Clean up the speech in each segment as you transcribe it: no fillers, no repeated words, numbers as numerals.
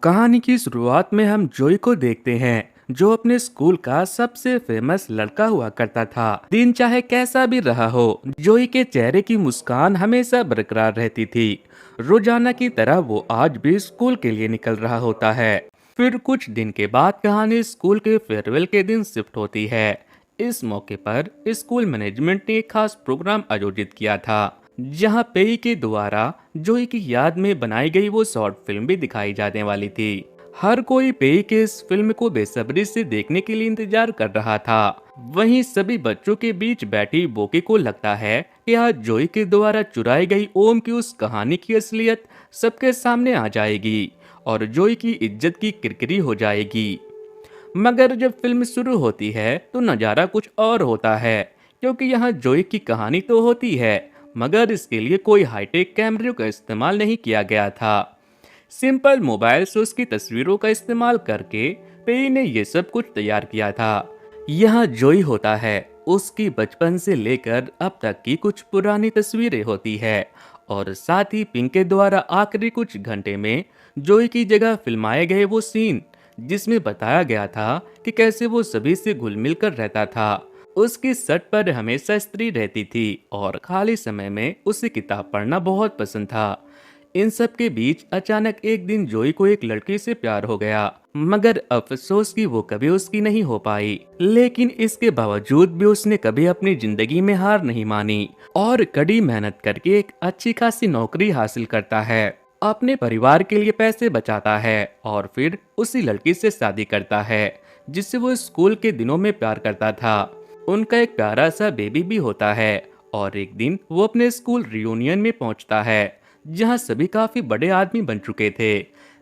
कहानी की शुरुआत में हम जोई को देखते हैं जो अपने स्कूल का सबसे फेमस लड़का हुआ करता था। दिन चाहे कैसा भी रहा हो, जोई के चेहरे की मुस्कान हमेशा बरकरार रहती थी। रोजाना की तरह वो आज भी स्कूल के लिए निकल रहा होता है। फिर कुछ दिन के बाद कहानी स्कूल के फेयरवेल के दिन शिफ्ट होती है। इस मौके पर स्कूल मैनेजमेंट ने एक खास प्रोग्राम आयोजित किया था, जहां पेई के द्वारा जोई की याद में बनाई गई वो शॉर्ट फिल्म भी दिखाई जाने वाली थी। हर कोई पेई के इस फिल्म को बेसब्री से देखने के लिए इंतजार कर रहा था। वहीं सभी बच्चों के बीच बैठी बोकी को लगता है कि आज जोई के द्वारा चुराई गई ओम की उस कहानी की असलियत सबके सामने आ जाएगी और जोई की इज्जत की किरकिरी हो जाएगी। मगर जब फिल्म शुरू होती है तो नज़ारा कुछ और होता है, क्योंकि यहाँ जोई की कहानी तो होती है, मगर इसके लिए कोई हाईटेक कैमरे का इस्तेमाल नहीं किया गया था। सिंपल मोबाइल से उसकी तस्वीरों का इस्तेमाल करके पेई ने ये सब कुछ तैयार किया था। यहाँ जोई होता है, उसकी बचपन से लेकर अब तक की कुछ पुरानी तस्वीरें होती है, और साथ ही पिंक के द्वारा आखिरी कुछ घंटे में जोई की जगह फिल्माए गए वो सीन, जिसमें बताया गया था कि कैसे वो सभी से घुल मिल कर रहता था। उसकी सट पर हमेशा स्त्री रहती थी और खाली समय में उसे किताब पढ़ना बहुत पसंद था। इन सब के बीच अचानक एक दिन जोई को एक लड़की से प्यार हो गया, मगर अफसोस कि वो कभी उसकी नहीं हो पाई। लेकिन इसके बावजूद भी उसने कभी अपनी जिंदगी में हार नहीं मानी और कड़ी मेहनत करके एक अच्छी खासी नौकरी हासिल करता है, अपने परिवार के लिए पैसे बचाता है और फिर उसी लड़की से शादी करता है जिससे वो स्कूल के दिनों में प्यार करता था। उनका एक प्यारा सा बेबी भी होता है और एक दिन वो अपने स्कूल रियूनियन में पहुंचता है, जहां सभी काफी बड़े आदमी बन चुके थे।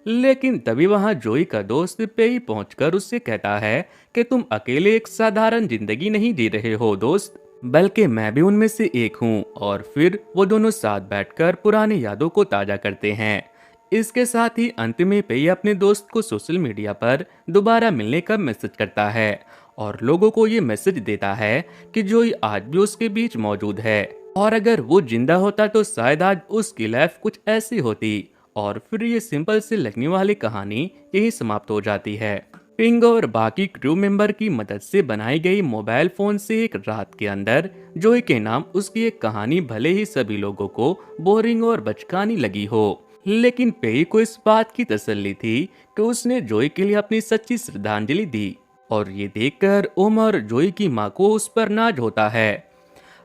लेकिन तभी वहां जोई का दोस्त पेई पहुंचकर उससे कहता है कि तुम अकेले एक साधारण जिंदगी नहीं जी रहे हो दोस्त, बल्कि मैं भी उनमें से एक हूँ। और फिर वो दोनों साथ बैठकर पुरानी यादों को ताजा करते हैं। इसके साथ ही अंत में पेई अपने दोस्त को सोशल मीडिया पर दोबारा मिलने का मैसेज करता है और लोगों को ये मैसेज देता है कि जोई आज भी उसके बीच मौजूद है, और अगर वो जिंदा होता तो शायद आज उसकी लाइफ कुछ ऐसी होती। और फिर ये सिंपल से लगने वाली कहानी यही समाप्त हो जाती है। पिंग और बाकी क्रू मेंबर की मदद से बनाई गई मोबाइल फोन से एक रात के अंदर जोई के नाम उसकी एक कहानी भले ही सभी लोगों को बोरिंग और बचकानी लगी हो, लेकिन पेई को इस बात की तसल्ली थी कि उसने जोई के लिए अपनी सच्ची श्रद्धांजलि दी। और ये देखकर ओम और जोई की माँ को उस पर नाज होता है।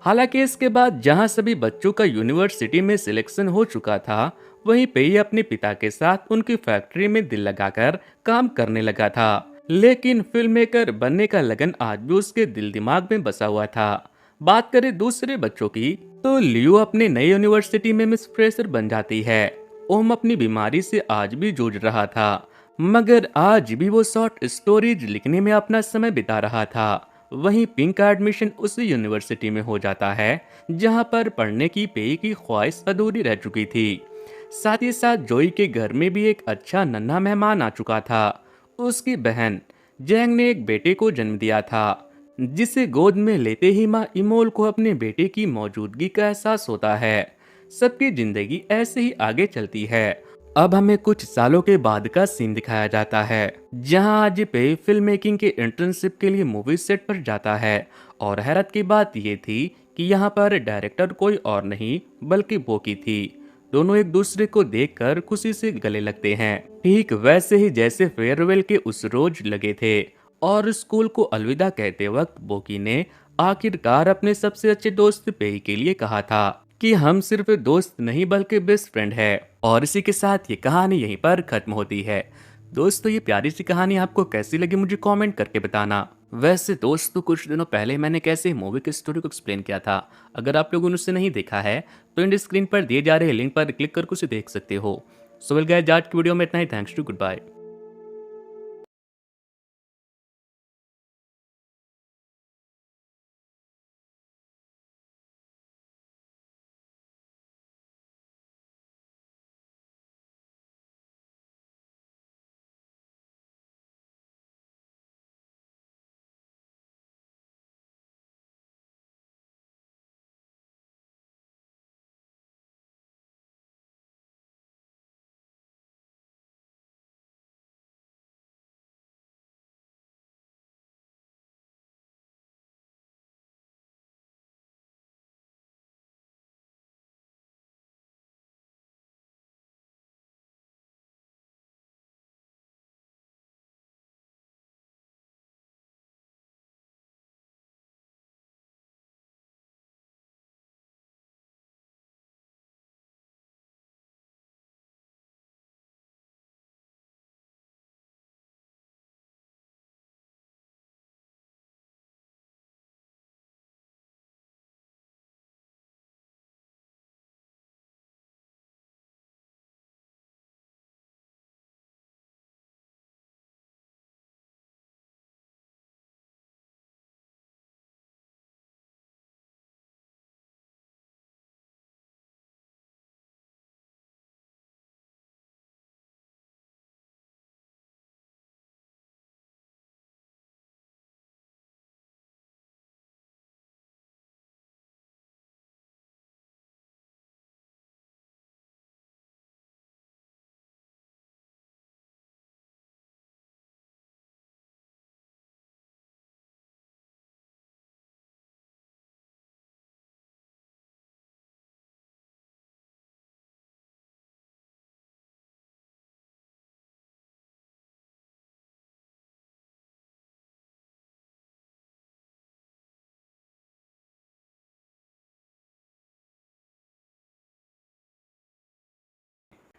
हालांकि इसके बाद जहां सभी बच्चों का यूनिवर्सिटी में सिलेक्शन हो चुका था, वहीं पेई अपने पिता के साथ उनकी फैक्ट्री में दिल लगाकर काम करने लगा था। लेकिन फिल्म मेकर बनने का लगन आज भी उसके दिल दिमाग में बसा हुआ था। बात करें दूसरे बच्चों की, तो लियो अपने नई यूनिवर्सिटी में मिस फ्रेशर बन जाती है। ओम अपनी बीमारी से आज भी जूझ रहा था, मगर आज भी वो शॉर्ट स्टोरीज लिखने में अपना समय बिता रहा था। वहीं पिंक का एडमिशन उसी यूनिवर्सिटी में हो जाता है जहां पर पढ़ने की पेई की ख्वाहिश अधूरी रह चुकी थी। साथ ही साथ जोई के घर में भी एक अच्छा नन्हा मेहमान आ चुका था। उसकी बहन जैंग ने एक बेटे को जन्म दिया था, जिसे गोद में लेते ही माँ इमोल को अपने बेटे की मौजूदगी का एहसास होता है। सबकी जिंदगी ऐसे ही आगे चलती है। अब हमें कुछ सालों के बाद का सीन दिखाया जाता है, जहां आज पे फिल्म मेकिंग के इंटर्नशिप के लिए मूवी सेट पर जाता है। और हैरत की बात ये थी कि यहाँ पर डायरेक्टर कोई और नहीं बल्कि बोकी थी। दोनों एक दूसरे को देखकर खुशी से गले लगते हैं, ठीक वैसे ही जैसे फेयरवेल के उस रोज लगे थे। और स्कूल को अलविदा कहते वक्त बोकी ने आखिरकार अपने सबसे अच्छे दोस्त पेई के लिए कहा था कि हम सिर्फ दोस्त नहीं बल्कि बेस्ट फ्रेंड है। और इसी के साथ ये कहानी यहीं पर खत्म होती है। दोस्तों, ये प्यारी सी कहानी आपको कैसी लगी मुझे कमेंट करके बताना। वैसे दोस्तों, कुछ दिनों पहले मैंने कैसे मूवी की स्टोरी को एक्सप्लेन किया था, अगर आप लोगों ने उसे नहीं देखा है तो इंड स्क्रीन पर दिए जा रहे लिंक पर क्लिक कर उसे देख सकते हो। सो वेल गाइस, आज की वीडियो में इतना ही। Thanks to, goodbye.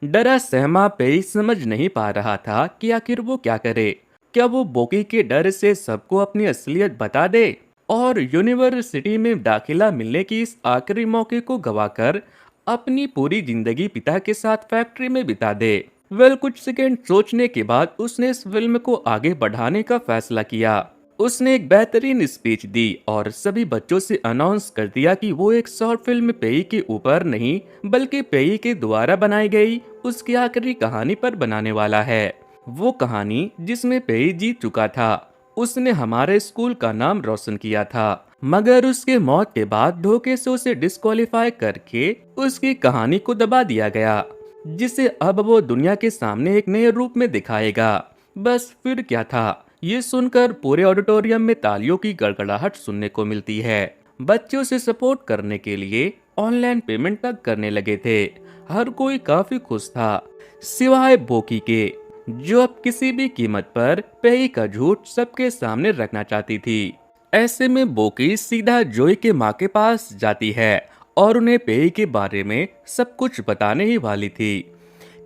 डरा सहमा पेई समझ नहीं पा रहा था कि आखिर वो क्या करे। क्या वो बोकी के डर से सबको अपनी असलियत बता दे और यूनिवर्सिटी में दाखिला मिलने की इस आखिरी मौके को गवाकर अपनी पूरी जिंदगी पिता के साथ फैक्ट्री में बिता दे। कुछ सेकंड सोचने के बाद उसने इस फिल्म को आगे बढ़ाने का फैसला किया। उसने एक बेहतरीन स्पीच दी और सभी बच्चों से अनाउंस कर दिया कि वो एक शॉर्ट फिल्म पेई के ऊपर नहीं बल्कि पेई के द्वारा बनाई गई उसकी आखिरी कहानी पर बनाने वाला है। वो कहानी जिसमें पेई जीत चुका था। उसने हमारे स्कूल का नाम रोशन किया था, मगर उसके मौत के बाद धोखे से उसे डिस्क्वालीफाई करके उसकी कहानी को दबा दिया गया, जिसे अब वो दुनिया के सामने एक नए रूप में दिखाएगा। बस फिर क्या था, ये सुनकर पूरे ऑडिटोरियम में तालियों की गड़गड़ाहट सुनने को मिलती है। बच्चों से सपोर्ट करने के लिए ऑनलाइन पेमेंट तक करने लगे थे। हर कोई काफी खुश था, सिवाय बोकी के, जो अब किसी भी कीमत पर पेई का झूठ सबके सामने रखना चाहती थी। ऐसे में बोकी सीधा जोई के माँ के पास जाती है और उन्हें पेई के बारे में सब कुछ बताने ही वाली थी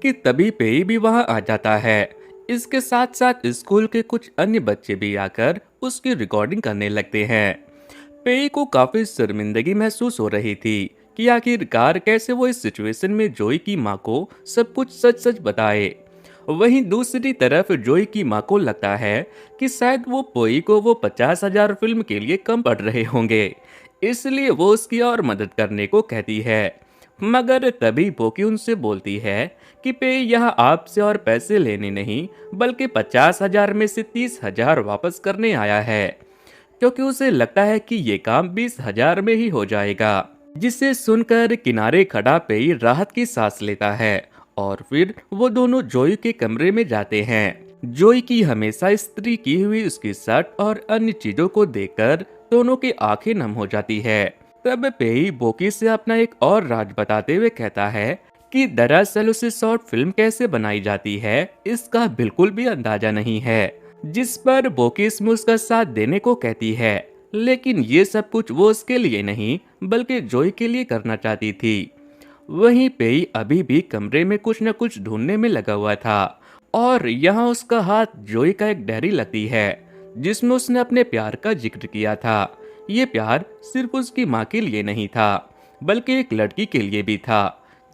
कि तभी पेई भी वहां आ जाता है। इसके साथ साथ स्कूल के कुछ अन्य बच्चे भी आकर उसकी रिकॉर्डिंग करने लगते हैं। पेई को काफी शर्मिंदगी महसूस हो रही थी कि आखिरकार कैसे वो इस सिचुएशन में जोई की माँ को सब कुछ सच सच बताए। वहीं दूसरी तरफ जोई की माँ को लगता है कि शायद वो पोई को वो 50,000 फिल्म के लिए कम पड़ रहे होंगे, इसलिए वो उसकी और मदद करने को कहती है। मगर तभी बोकी उनसे बोलती है कि पे यहाँ आपसे और पैसे लेने नहीं बल्कि 50,000 में से 30,000 वापस करने आया है, क्योंकि उसे लगता है कि ये काम 20,000 में ही हो जाएगा। जिसे सुनकर किनारे खड़ा पेई राहत की सांस लेता है और फिर वो दोनों जोई के कमरे में जाते हैं। जोई की हमेशा इस्त्री की हुई उसकी शर्ट और अन्य चीजों को देखकर दोनों की आंखें नम हो जाती है। तब पेई बोकी से अपना एक और राज बताते हुए कहता है कि दरअसल उसे शॉर्ट फिल्म कैसे बनाई जाती है इसका बिल्कुल भी अंदाजा नहीं है, जिस पर बोकी इसमें उसका साथ देने को कहती है। लेकिन ये सब कुछ वो उसके लिए नहीं बल्कि जोई के लिए करना चाहती थी। वहीं पेई अभी भी कमरे में कुछ न कुछ ढूंढने में लगा हुआ था और यहाँ उसका हाथ जोई का एक डायरी लगती है जिसमें उसने अपने प्यार का जिक्र किया था। ये प्यार सिर्फ उसकी माँ के लिए नहीं था बल्कि एक लड़की के लिए भी था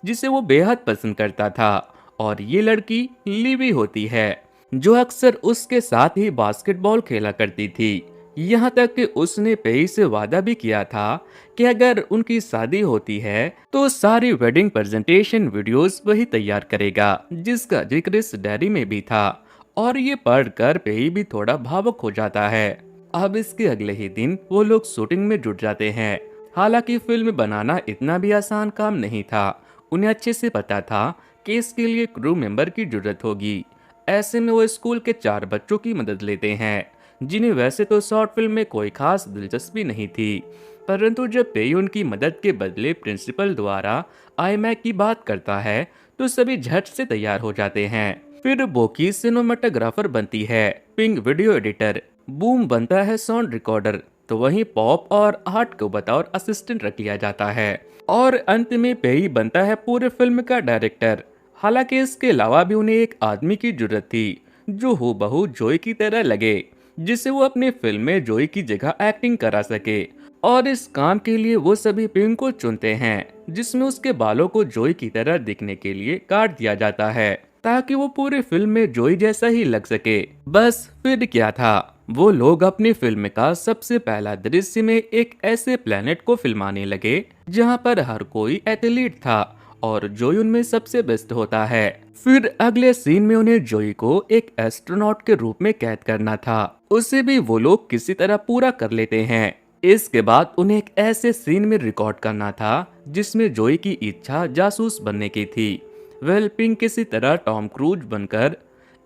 जिसे वो बेहद पसंद करता था, और ये लड़की लिवी होती है जो अक्सर उसके साथ ही बास्केटबॉल खेला करती थी। यहाँ तक कि उसने पेई से वादा भी किया था कि अगर उनकी शादी होती है तो सारी वेडिंग प्रेजेंटेशन वीडियोस वही तैयार करेगा, जिसका जिक्र इस डायरी में भी था। और ये पढ़कर पेई भी थोड़ा भावुक हो जाता है। अब इसके अगले ही दिन वो लोग शूटिंग में जुट जाते हैं। हालांकि फिल्म बनाना इतना भी आसान काम नहीं था। उन्हें अच्छे से पता था कि इसके लिए क्रू मेंबर की जरूरत होगी। ऐसे में वो स्कूल के 4 बच्चों की मदद लेते हैं जिन्हें वैसे तो शॉर्ट फिल्म में कोई खास दिलचस्पी नहीं थी, परंतु जब पेई उनकी मदद के बदले प्रिंसिपल द्वारा आईमैक की बात करता है तो सभी झट से तैयार हो जाते हैं। फिर बोकी सिनेमाटोग्राफर बनती है, पिंग वीडियो एडिटर, बूम बनता है साउंड रिकॉर्डर, तो वहीं पॉप और आर्ट को बतौर असिस्टेंट रख लिया जाता है, और अंत में पेई बनता है पूरे फिल्म का डायरेक्टर। हालांकि इसके अलावा भी उन्हें एक आदमी की जरूरत थी जो हूबहू जोई की तरह लगे, जिसे वो अपनी फिल्म में जोई की जगह एक्टिंग करा सके। और इस काम के लिए वो सभी पिंग को चुनते हैं, जिसमें उसके बालों को जोई की तरह दिखने के लिए काट दिया जाता है ताकि वो पूरी फिल्म में जोई जैसा ही लग सके। बस फिर क्या था, वो लोग अपनी फिल्म का सबसे पहला दृश्य में एक ऐसे प्लेनेट को फिल्माने लगे जहाँ पर हर कोई एथलीट था और जोई उनमें सबसे बेस्ट होता है। फिर अगले सीन में उन्हें जोई को एक एस्ट्रोनॉट के रूप में कैद करना था। उसे भी वो लोग किसी तरह पूरा कर लेते हैं। इसके बाद उन्हें एक ऐसे सीन में रिकॉर्ड करना था जिसमें जोई की इच्छा जासूस बनने की थी। पिंग किसी तरह टॉम क्रूज बनकर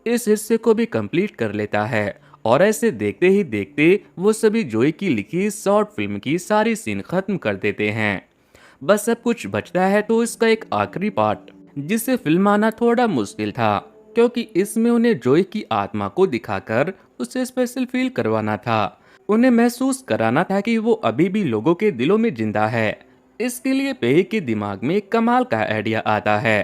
इस हिस्से को भी कंप्लीट कर लेता है, और ऐसे देखते ही देखते वो सभी जोई की लिखी शॉर्ट फिल्म की सारी सीन खत्म कर देते हैं। बस सब कुछ बचता है तो इसका एक आखिरी पार्ट, जिसे फिल्माना थोड़ा मुश्किल था क्योंकि इसमें उन्हें जोई की आत्मा को दिखाकर उसे स्पेशल फील करवाना था। उन्हें महसूस कराना था कि वो अभी भी लोगों के दिलों में जिंदा है। इसके लिए पेई के दिमाग में एक कमाल का आइडिया आता है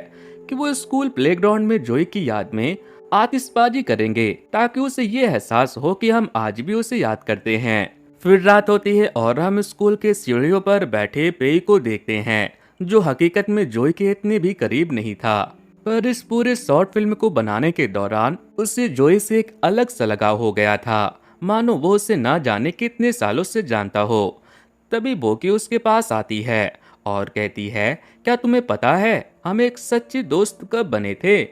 कि वो स्कूल प्लेग्राउंड में जोई की याद में आतिशबाजी करेंगे ताकि उसे ये एहसास हो कि हम आज भी उसे याद करते हैं। फिर रात होती है और हम स्कूल के सीढ़ियों पर बैठे पेई को देखते हैं, जो हकीकत में जोई के इतने भी करीब नहीं था। पर इस पूरे शॉर्ट फिल्म को बनाने के दौरान उसे जोई से एक अलग सा लगाव हो गया था, मानो वो उसे ना जाने कितने सालों से जानता हो। तभी बोकी उसके पास आती है और कहती है, क्या तुम्हें पता है हम एक सच्चे दोस्त कब बने थे?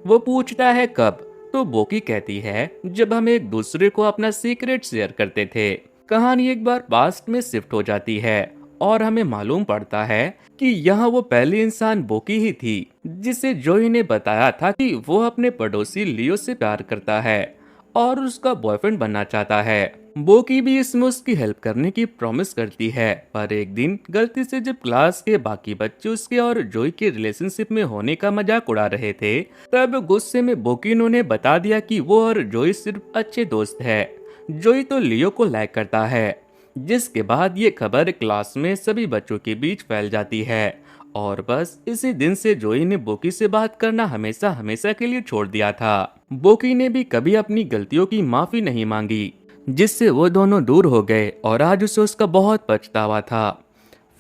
वो पूछता है कब, तो बोकी कहती है जब हम एक दूसरे को अपना सीक्रेट शेयर करते थे। कहानी एक बार पास्ट में शिफ्ट हो जाती है और हमें मालूम पड़ता है कि यहाँ वो पहली इंसान बोकी ही थी जिसे जोई ने बताया था कि वो अपने पड़ोसी लियो से प्यार करता है और उसका बॉयफ्रेंड बनना चाहता है। बोकी भी इसमें उसकी हेल्प करने की प्रॉमिस करती है, पर एक दिन गलती से जब क्लास के बाकी बच्चे उसके और जोई के रिलेशनशिप में होने का मजाक उड़ा रहे थे, तब गुस्से में बोकी ने उन्हें बता दिया कि वो और जोई सिर्फ अच्छे दोस्त है। जोई तो लियो को लाइक करता है, जिसके बाद ये खबर क्लास में सभी बच्चों के बीच फैल जाती है और बस इसी दिन से जोई ने बोकी से बात करना हमेशा हमेशा के लिए छोड़ दिया था। बोकी ने भी कभी अपनी गलतियों की माफी नहीं मांगी, जिससे वो दोनों दूर हो गए और आज उसे उसका बहुत पछतावा था।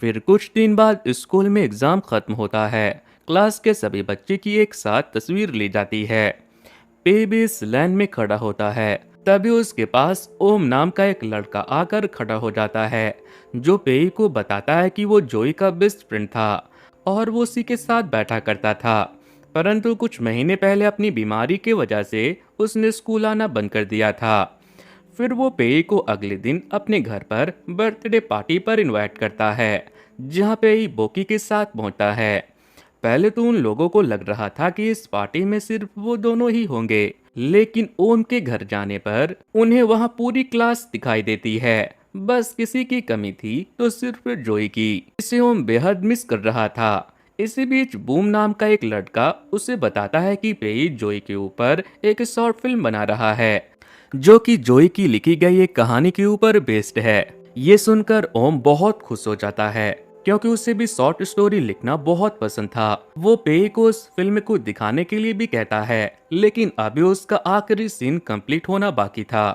फिर कुछ दिन बाद स्कूल में एग्जाम खत्म होता है। क्लास के सभी बच्चे की एक साथ तस्वीर ली जाती है। पे भी इस लाइन में खड़ा होता है, तभी उसके पास ओम नाम का एक लड़का आकर खड़ा हो जाता है, जो पेई को बताता है कि वो जोई का बेस्ट फ्रेंड था और वो उसी के साथ बैठा करता था, परंतु कुछ महीने पहले अपनी बीमारी की वजह से उसने स्कूल आना बंद कर दिया था। फिर वो पेई को अगले दिन अपने घर पर बर्थडे पार्टी पर इनवाइट करता है, जहाँ पेई बोकी के साथ पहुंचता है। पहले तो उन लोगों को लग रहा था कि इस पार्टी में सिर्फ वो दोनों ही होंगे, लेकिन ओम के घर जाने पर उन्हें वहां पूरी क्लास दिखाई देती है। बस किसी की कमी थी तो सिर्फ जोई की। इसे ओम बेहद मिस कर रहा था। इसी बीच बूम नाम का एक लड़का उसे बताता है कि पेई जोई के ऊपर एक शॉर्ट फिल्म बना रहा है, जो कि जोई की लिखी गई एक कहानी के ऊपर बेस्ड है। ये सुनकर ओम बहुत खुश हो जाता है, क्योंकि उसे भी शॉर्ट स्टोरी लिखना बहुत पसंद था। वो पेई को उस फिल्म को दिखाने के लिए भी कहता है, लेकिन अभी उसका आखिरी सीन कंप्लीट होना बाकी था।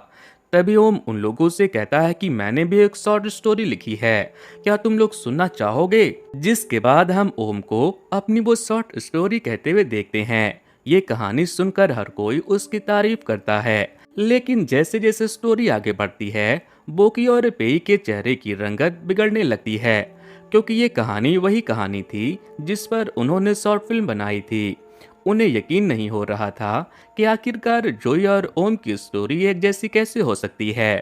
तभी ओम उन लोगों से कहता है कि मैंने भी एक शॉर्ट स्टोरी लिखी है, क्या तुम लोग सुनना चाहोगे? जिसके बाद हम ओम को अपनी वो शॉर्ट स्टोरी कहते हुए देखते हैं। ये कहानी सुनकर हर कोई उसकी तारीफ करता है, लेकिन जैसे जैसे स्टोरी आगे बढ़ती है, बोकी और पेई के चेहरे की रंगत बिगड़ने लगती है, क्योंकि ये कहानी वही कहानी थी जिस पर उन्होंने शॉर्ट फिल्म बनाई थी। उन्हें यकीन नहीं हो रहा था कि आखिरकार जोई और ओम की स्टोरी एक जैसी कैसे हो सकती है।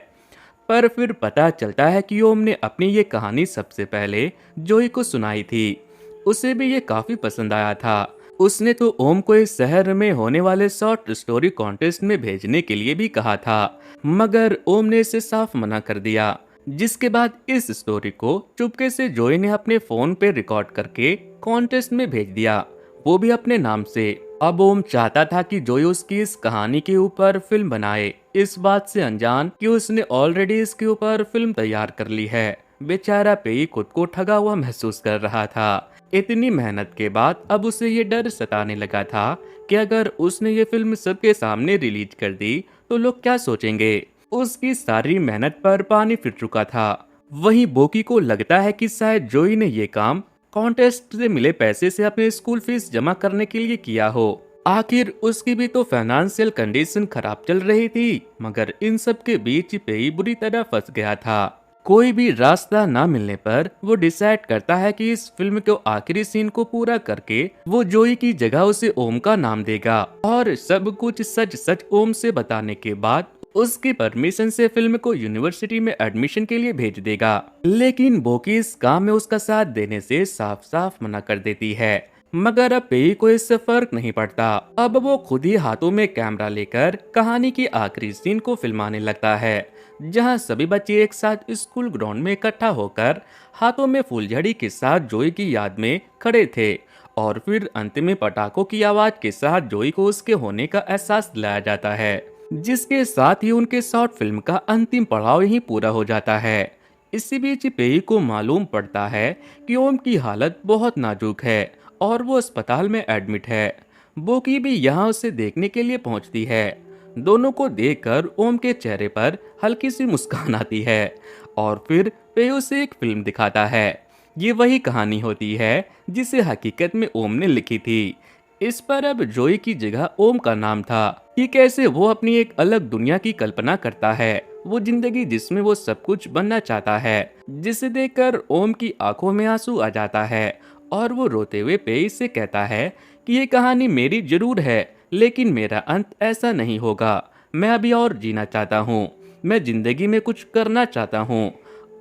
पर फिर पता चलता है कि ओम ने अपनी ये कहानी सबसे पहले जोई को सुनाई थी। उसे भी ये काफी पसंद आया था। उसने तो ओम को इस शहर में होने वाले शॉर्ट स्टोरी कॉन्टेस्ट में भेजने के लिए भी कहा था, मगर ओम ने इसे साफ मना कर दिया। जिसके बाद इस स्टोरी को चुपके से जोई ने अपने फोन पे रिकॉर्ड करके कॉन्टेस्ट में भेज दिया, वो भी अपने नाम से। अब ओम चाहता था कि जोई उसकी इस कहानी के ऊपर फिल्म बनाए, इस बात से अनजान कि उसने ऑलरेडी इसके ऊपर फिल्म तैयार कर ली है। बेचारा पेई खुद को ठगा हुआ महसूस कर रहा था। इतनी मेहनत के बाद अब उसे ये डर सताने लगा था कि अगर उसने ये फिल्म सबके सामने रिलीज कर दी तो लोग क्या सोचेंगे। उसकी सारी मेहनत पर पानी फिर चुका था। वहीं बोकी को लगता है कि शायद जोई ने ये काम कॉन्टेस्ट से मिले पैसे से अपने स्कूल फीस जमा करने के लिए किया हो। आखिर उसकी भी तो फाइनेंशियल कंडीशन खराब चल रही थी, मगर इन सब के बीच पेई बुरी तरह फंस गया था। कोई भी रास्ता ना मिलने पर वो डिसाइड करता है कि इस फिल्म के आखिरी सीन को पूरा करके वो जोई की जगह उसे ओम का नाम देगा और सब कुछ सच सच ओम से बताने के बाद उसकी परमिशन से फिल्म को यूनिवर्सिटी में एडमिशन के लिए भेज देगा। लेकिन बोकी इस काम में उसका साथ देने से साफ साफ मना कर देती है, मगर अब पेई को इससे फर्क नहीं पड़ता। अब वो खुद ही हाथों में कैमरा लेकर कहानी की आखिरी सीन को फिल्माने लगता है, जहां सभी बच्चे एक साथ स्कूल ग्राउंड में इकट्ठा होकर हाथों में फुलझड़ी के साथ जोई की याद में खड़े थे। और फिर अंत में पटाखों की आवाज के साथ जोई को उसके होने का एहसास दिलाया जाता है, जिसके साथ ही उनके शॉर्ट फिल्म का अंतिम पड़ाव ही पूरा हो जाता है। इसी बीच पेई को मालूम पड़ता है कि ओम की हालत बहुत नाजुक है और वो अस्पताल में एडमिट है। बोकी भी यहाँ उसे देखने के लिए पहुंचती है। दोनों को देखकर ओम के चेहरे पर हल्की सी मुस्कान आती है और फिर वे उसे एक फिल्म दिखाता है। ये वही कहानी होती है जिसे हकीकत में ओम ने लिखी थी। इस पर अब जोई की जगह ओम का नाम था कि कैसे वो अपनी एक अलग दुनिया की कल्पना करता है, वो जिंदगी जिसमें वो सब कुछ बनना चाहता है, जिसे देखकर ओम की आंखों में आंसू आ जाता है और वो रोते हुए पेई से कहता है कि ये कहानी मेरी जरूर है, लेकिन मेरा अंत ऐसा नहीं होगा। मैं अभी और जीना चाहता हूँ, मैं जिंदगी में कुछ करना चाहता हूँ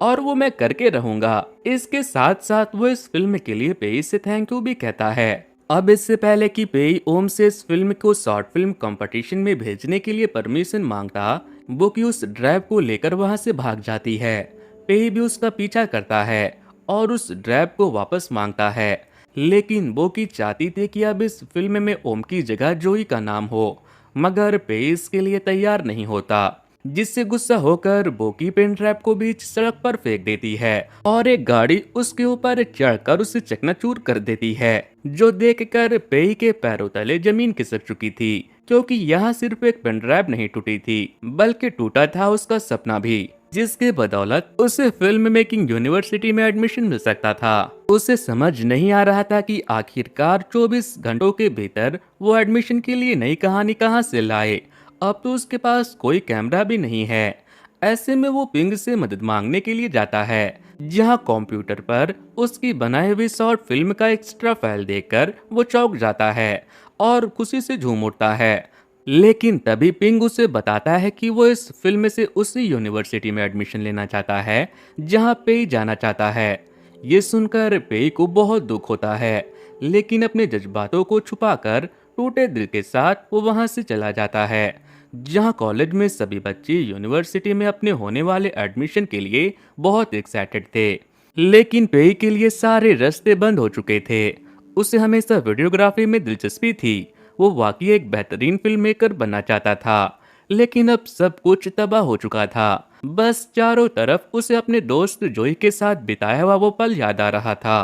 और वो मैं करके रहूंगा। इसके साथ साथ वो इस फिल्म के लिए पेई से थैंक यू भी कहता है। अब इससे पहले कि पेई ओम से इस फिल्म को शॉर्ट फिल्म कंपटीशन में भेजने के लिए परमिशन मांगता, बुकी उस ड्राइव को लेकर वहां से भाग जाती है। पेई भी उसका पीछा करता है और उस ड्राइव को वापस मांगता है, लेकिन बोकी चाहती थी कि अब इस फिल्म में ओम की जगह जोई का नाम हो, मगर पेई इसके लिए तैयार नहीं होता, जिससे गुस्सा होकर बोकी पेन ट्रैप को बीच सड़क पर फेंक देती है और एक गाड़ी उसके ऊपर चढ़कर उसे चकनाचूर कर देती है, जो देखकर पेई के पैरों तले जमीन खिसक चुकी थी, क्योंकि यहाँ सिर्फ एक पेन ड्राइव नहीं टूटी थी बल्कि टूटा था उसका सपना भी, जिसके बदौलत उसे फिल्म मेकिंग यूनिवर्सिटी में एडमिशन मिल सकता था। उसे समझ नहीं आ रहा था कि आखिरकार 24 घंटों के भीतर वो एडमिशन के लिए नई कहानी कहां से लाए। अब तो उसके पास कोई कैमरा भी नहीं है। ऐसे में वो पिंग से मदद मांगने के लिए जाता है, जहां कंप्यूटर पर उसकी बनाई हुई शॉर्ट फिल्म का एक्स्ट्रा फाइल देखकर वो चौंक जाता है और खुशी से झूम उठता है। लेकिन तभी पिंग उसे बताता है कि वो इस फिल्म से उसी यूनिवर्सिटी में एडमिशन लेना चाहता है जहां पेई जाना चाहता है। ये सुनकर पेई को बहुत दुख होता है, लेकिन अपने जज्बातों को छुपाकर टूटे दिल के साथ वो वहां से चला जाता है, जहां कॉलेज में सभी बच्चे यूनिवर्सिटी में अपने होने वाले एडमिशन के लिए बहुत एक्साइटेड थे। लेकिन पेई के लिए सारे रास्ते बंद हो चुके थे। उसे हमेशा वीडियोग्राफी में दिलचस्पी थी, वो वाकई एक बेहतरीन फिल्म मेकर बनना चाहता था, लेकिन अब सब कुछ तबाह हो चुका था। बस चारों तरफ उसे अपने दोस्त जोई के साथ बिताया हुआ वो पल याद आ रहा था।